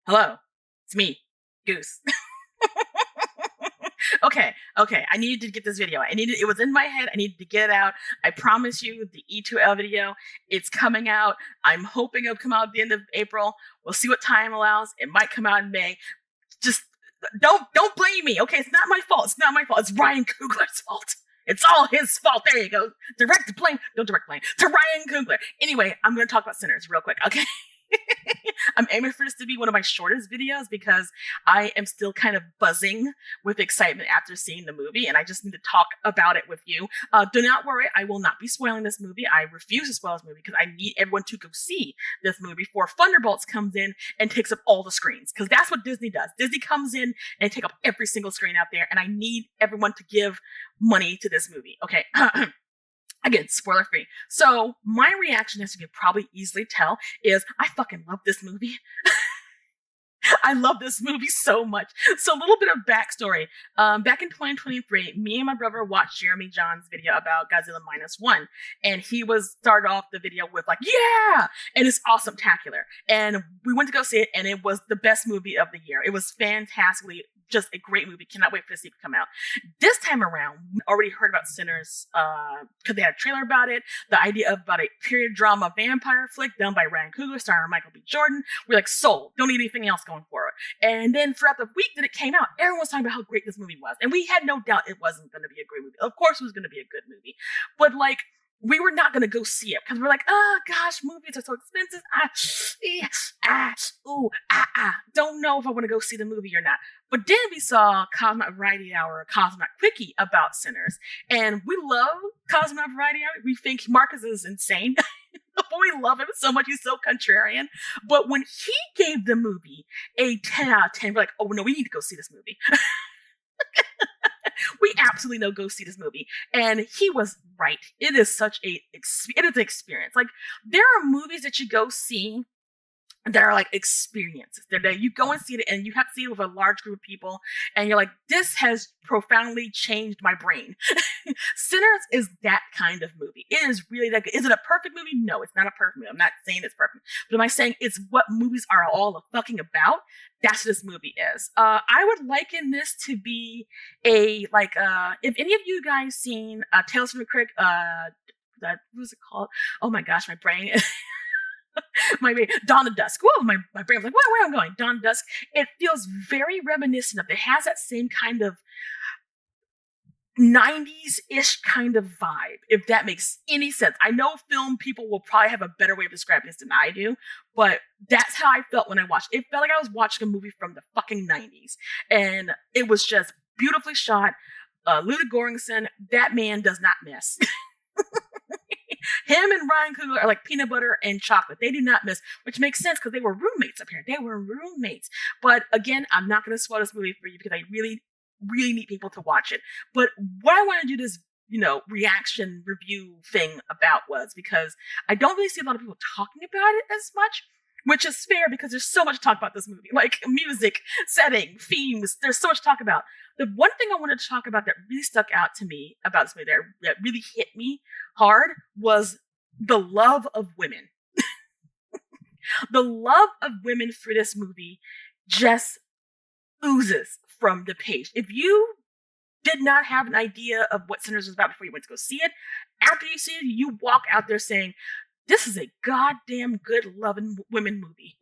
Hello, it's me, Goose. Okay. I needed to get this video. It was in my head. I needed to get it out. I promise you, the E2L video, it's coming out. I'm hoping it'll come out at the end of April. We'll see what time allows. It might come out in May. Just don't blame me. Okay, it's not my fault. It's not my fault. It's Ryan Coogler's fault. It's all his fault. There you go. Direct blame. Don't direct blame to Ryan Coogler. Anyway, I'm going to talk about Sinners real quick. Okay. I'm aiming for this to be one of my shortest videos because I am still kind of buzzing with excitement after seeing the movie, and I just need to talk about it with you. Do not worry, I will not be spoiling this movie. I refuse to spoil this movie because I need everyone to go see this movie before Thunderbolts comes in and takes up all the screens, because that's what Disney does. Disney comes in and take up every single screen out there, and I need everyone to give money to this movie. Okay. Again, spoiler free. So my reaction, as you can probably easily tell, is I fucking love this movie. I love this movie so much. So a little bit of backstory. Back in 2023, me and my brother watched Jeremy John's video about Godzilla Minus One, and he started off the video with like, "Yeah!" and it's awesome-tacular. And we went to go see it, and it was the best movie of the year. It was fantastically just a great movie. Cannot wait for the sequel to come out. This time around, we already heard about Sinners because they had a trailer about it. The idea about a period drama vampire flick done by Ryan Coogler, starring Michael B. Jordan. We're like, sold. Don't need anything else going forward. And then throughout the week that it came out, everyone was talking about how great this movie was. And we had no doubt it wasn't going to be a great movie. Of course it was going to be a good movie. But like, we were not going to go see it because we're like, oh gosh, movies are so expensive. Don't know if I want to go see the movie or not. But then we saw Cosmonaut Variety Hour, Cosmonaut Quickie about Sinners. And we love Cosmonaut Variety Hour. We think Marcus is insane. But we love him so much. He's so contrarian. But when he gave the movie a 10 out of 10, we're like, oh no, we need to go see this movie. We absolutely know go see this movie. And he was right. It is such it is an experience. Like, there are movies that you go see that are like experiences. That you go and see it, and you have to see it with a large group of people, and you're like, this has profoundly changed my brain. Sinners is that kind of movie. It is really that good. Is it a perfect movie? No, it's not a perfect movie. I'm not saying it's perfect. But am I saying it's what movies are all fucking about? That's what this movie is. I would liken this to be if any of you guys seen Tales from the Crypt, what was it called? Oh my gosh, my brain. Dawn of Dusk. Whoa, my brain was like, where am I going? Dawn of Dusk. It feels very reminiscent of it. It has that same kind of 90s-ish kind of vibe, if that makes any sense. I know film people will probably have a better way of describing this than I do, but that's how I felt when I watched it. It felt like I was watching a movie from the fucking 90s. And it was just beautifully shot. Ludwig Göransson, that man does not miss. Him and Ryan Coogler are like peanut butter and chocolate. They do not miss, which makes sense because they were roommates up here. They were roommates. But again, I'm not going to spoil this movie for you because I really, really need people to watch it. But what I want to do this, reaction review thing about was because I don't really see a lot of people talking about it as much, which is fair because there's so much to talk about this movie, like music, setting, themes. There's so much to talk about. The one thing I wanted to talk about that really stuck out to me about this movie, that really hit me hard, was the love of women. The love of women for this movie just oozes from the page. If you did not have an idea of what Sinners was about before you went to go see it, after you see it, you walk out there saying, this is a goddamn good loving women movie.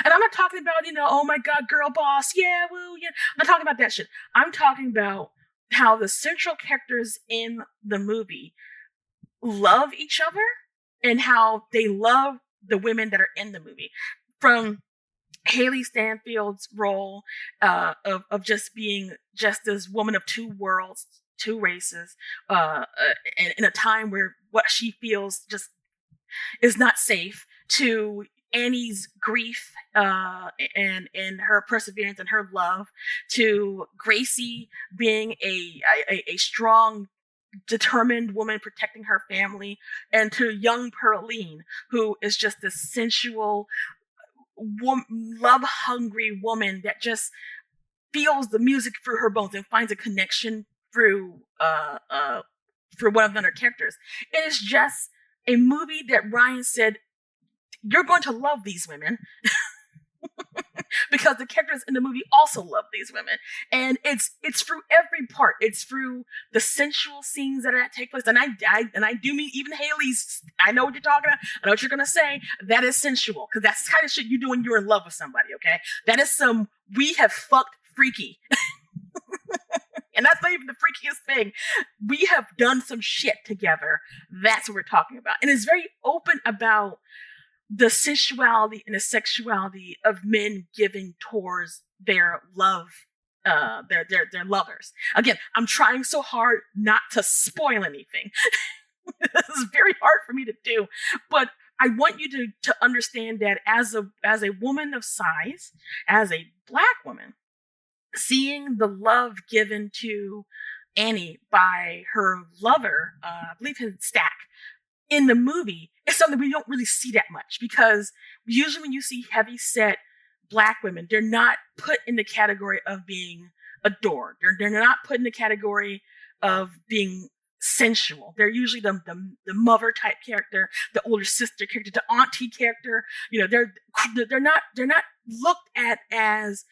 And I'm not talking about, oh my God, girl boss, yeah, woo, yeah. I'm not talking about that shit. I'm talking about how the central characters in the movie love each other and how they love the women that are in the movie. From Haley Stanfield's role of just being just this woman of two worlds, two races, and in a time where what she feels just is not safe, to Annie's grief and her perseverance and her love, to Gracie being a strong, determined woman protecting her family, and to young Pearline, who is just this sensual, love-hungry woman that just feels the music through her bones and finds a connection through one of the other characters. It is just a movie that Ryan said, you're going to love these women. because the characters in the movie also love these women. And it's through every part. It's through the sensual scenes that take place. And I do mean even Haley's, I know what you're talking about. I know what you're going to say. That is sensual, because that's the kind of shit you do when you're in love with somebody, okay? That is some, we have fucked freaky. And that's not even the freakiest thing. We have done some shit together. That's what we're talking about. And it's very open about the sensuality and the sexuality of men giving towards their love, their lovers. Again, I'm trying so hard not to spoil anything. This is very hard for me to do, but I want you to understand that as a woman of size, as a Black woman, seeing the love given to Annie by her lover, I believe his Stack, in the movie is something we don't really see that much, because usually when you see heavy set Black women, they're not put in the category of being adored. They're not put in the category of being sensual. They're usually the mother type character, the older sister character, the auntie character. You know, they're not looked at as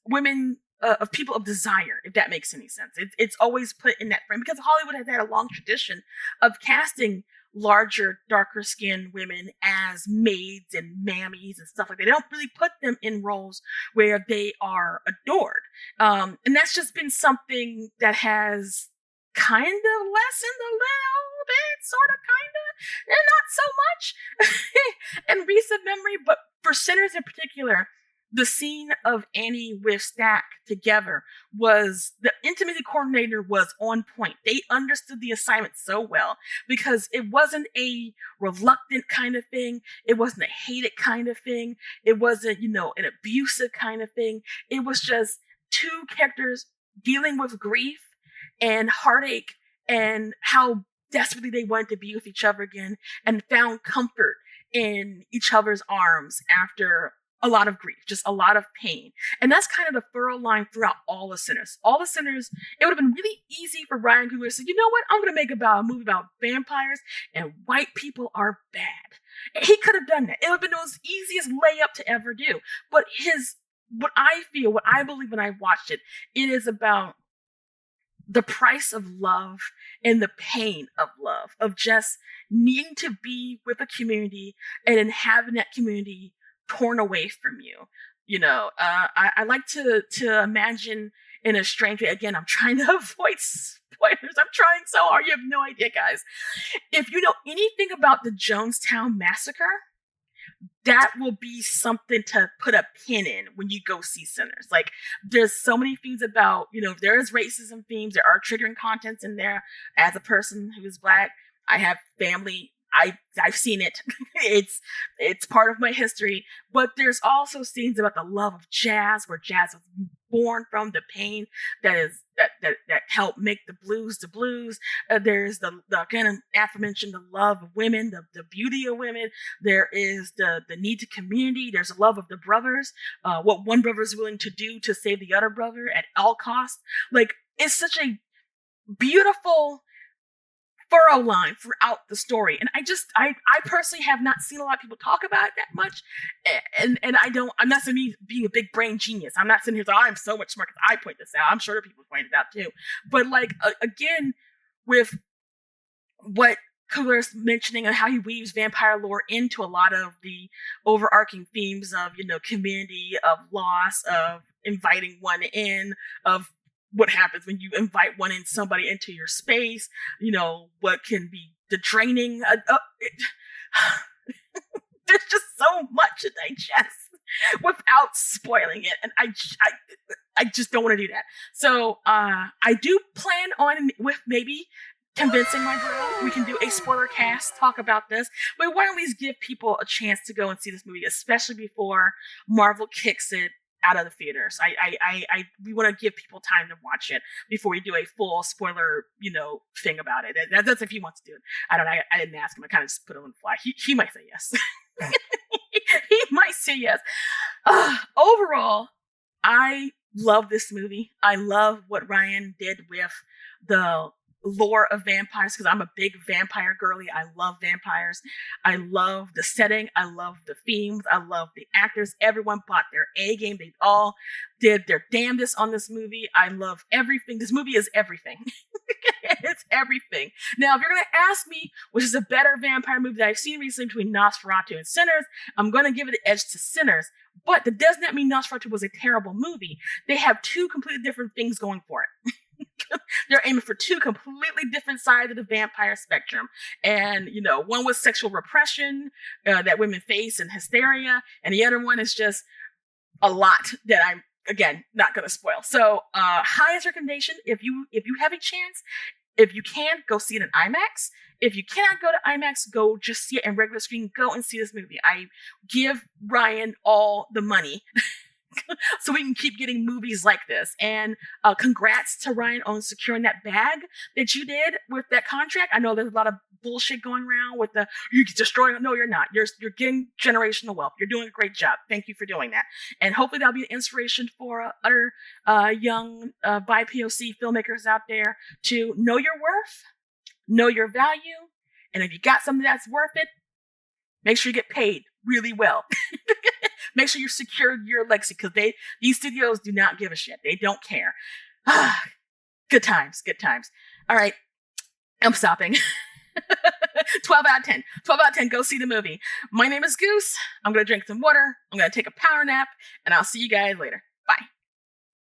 women of people of desire, if that makes any sense. It's always put in that frame, because Hollywood has had a long tradition of casting larger, darker skinned women as maids and mammies and stuff like that. They don't really put them in roles where they are adored. And that's just been something that has kind of lessened a little bit, sort of, kind of, and not so much in recent memory. But for Sinners in particular, the scene of Annie with Stack together was, the intimacy coordinator was on point. They understood the assignment so well, because it wasn't a reluctant kind of thing. It wasn't a hated kind of thing. It wasn't, an abusive kind of thing. It was just two characters dealing with grief and heartache and how desperately they wanted to be with each other again, and found comfort in each other's arms after a lot of grief, just a lot of pain. And that's kind of the thorough line throughout all the Sinners. All the Sinners, it would have been really easy for Ryan Coogler to say, you know what, I'm going to make a movie about vampires and white people are bad. He could have done that. It would have been the most easiest layup to ever do. But what I believe when I watched it, it is about the price of love and the pain of love, of just needing to be with a community and then having that community torn away from you. I like to imagine in a strange way. Again, I'm trying to avoid spoilers. I'm trying so hard. You have no idea, guys. If you know anything about the Jonestown Massacre, that will be something to put a pin in when you go see Sinners. Like, there's so many things about, there is racism themes, there are triggering contents in there. As a person who is Black, I have family. I've seen it. It's part of my history. But there's also scenes about the love of jazz, where jazz was born from the pain that helped make the blues the blues. There's the again aforementioned the love of women, the beauty of women. There is the need to community. There's the love of the brothers. What one brother is willing to do to save the other brother at all costs. Like, it's such a beautiful furrow line throughout the story. And I personally have not seen a lot of people talk about it that much. And I'm not saying me being a big brain genius. I'm not sitting here saying, I'm so much smart because I point this out. I'm sure other people point it out too. But again, with what Coogler's mentioning and how he weaves vampire lore into a lot of the overarching themes of, community, of loss, of inviting one in, of what happens when you invite somebody into your space, what can be the draining. There's just so much to digest without spoiling it. And I just don't want to do that. So I do plan on with maybe convincing my girl, we can do a spoiler cast, talk about this. But why don't we give people a chance to go and see this movie, especially before Marvel kicks it out of the theaters. We want to give people time to watch it before we do a full spoiler, thing about it. That's if he wants to do it. I don't know. I didn't ask him. I kind of just put him on the fly. He might say yes. He might say yes. Overall, I love this movie. I love what Ryan did with the lore of vampires because I'm a big vampire girly. I love vampires. I love the setting. I love the themes. I love the actors. Everyone bought their A game. They all did their damnedest on this movie. I love everything. This movie is everything. It's everything. Now, if you're going to ask me which is a better vampire movie that I've seen recently between Nosferatu and Sinners, I'm going to give it an edge to Sinners. But that does not mean Nosferatu was a terrible movie. They have two completely different things going for it. They're aiming for two completely different sides of the vampire spectrum. And, you know, one was sexual repression that women face and hysteria. And the other one is just a lot that I'm, again, not going to spoil. So highest recommendation, if you have a chance, if you can, go see it in IMAX. If you cannot go to IMAX, go just see it in regular screen. Go and see this movie. I give Ryan all the money so we can keep getting movies like this. And congrats to Ryan on securing that bag that you did with that contract. I know there's a lot of bullshit going around with the you're destroying. No, you're not. You're getting generational wealth. You're doing a great job. Thank you for doing that. And hopefully that'll be an inspiration for other young BIPOC filmmakers out there to know your worth, know your value, and if you got something that's worth it, make sure you get paid really well. Make sure you secure your legacy because these studios do not give a shit. They don't care. Good times, good times. All right, I'm stopping. 12 out of 10. 12 out of 10, go see the movie. My name is Goose. I'm going to drink some water. I'm going to take a power nap, and I'll see you guys later. Bye.